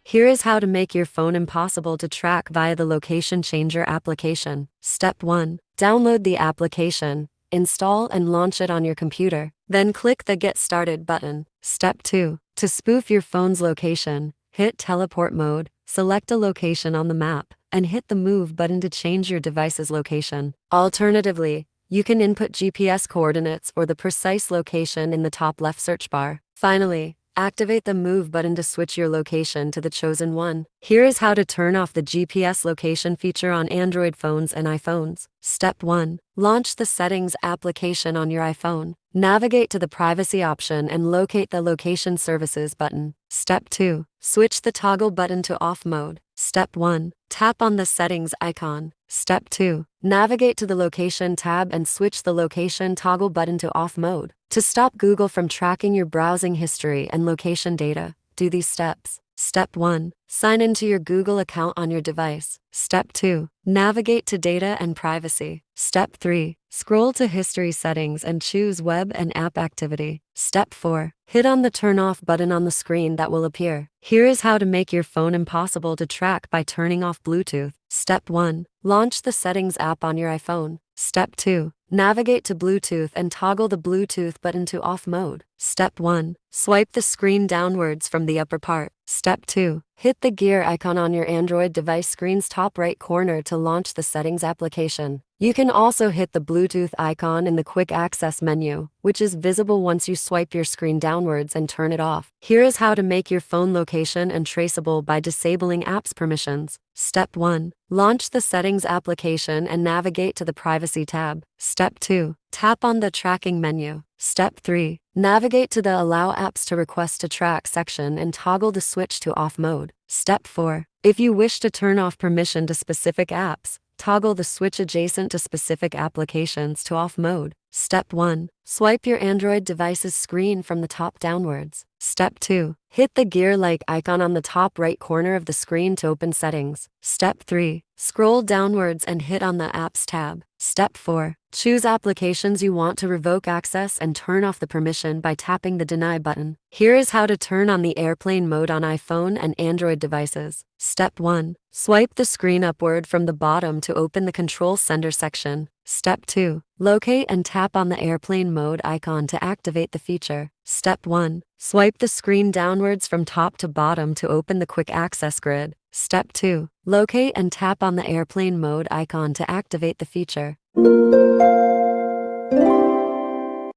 Here is how to make your phone impossible to track via the Location Changer application. Step 1. Download the application, install and launch it on your computer. Then click the Get Started button. Step 2. To spoof your phone's location, hit Teleport Mode, select a location on the map, and hit the Move button to change your device's location. Alternatively, you can input GPS coordinates or the precise location in the top left search bar. Finally, activate the Move button to switch your location to the chosen one. Here is how to turn off the GPS location feature on Android phones and iPhones. Step 1. Launch the Settings application on your iPhone. Navigate to the Privacy option and locate the Location Services button. Step 2. Switch the toggle button to off mode. Step 1. Tap on the Settings icon. Step 2. Navigate to the Location tab and switch the Location toggle button to off mode. To stop Google from tracking your browsing history and location data, do these steps. Step 1. Sign into your Google account on your device. Step 2. Navigate to Data and Privacy. Step 3. Scroll to History Settings and choose Web and App Activity. Step 4. Hit on the Turn Off button on the screen that will appear. Here is how to make your phone impossible to track by turning off Bluetooth. Step 1. Launch the Settings app on your iPhone. Step 2. Navigate to Bluetooth and toggle the Bluetooth button to off mode. Step 1. Swipe the screen downwards from the upper part. Step 2. Hit the gear icon on your Android device screen's top right corner to launch the Settings application. You can also hit the Bluetooth icon in the Quick Access menu, which is visible once you swipe your screen downwards and turn it off. Here is how to make your phone location and traceable by disabling apps permissions. Step 1. Launch the Settings application and navigate to the Privacy tab. Step 2. Tap on the Tracking menu. Step 3. Navigate to the Allow Apps to Request to Track section and toggle the switch to off mode. Step 4. If you wish to turn off permission to specific apps, toggle the switch adjacent to specific applications to off mode. Step 1. Swipe your Android device's screen from the top downwards. Step 2. Hit the gear-like icon on the top right corner of the screen to open settings. Step 3. Scroll downwards and hit on the Apps tab. Step 4. Choose applications you want to revoke access and turn off the permission by tapping the Deny button. Here is how to turn on the airplane mode on iPhone and Android devices. Step 1. Swipe the screen upward from the bottom to open the Control Center section. Step 2. Locate and tap on the airplane mode icon to activate the feature. Step 1. Swipe the screen downwards from top to bottom to open the Quick Access grid. Step 2. Locate and tap on the airplane mode icon to activate the feature.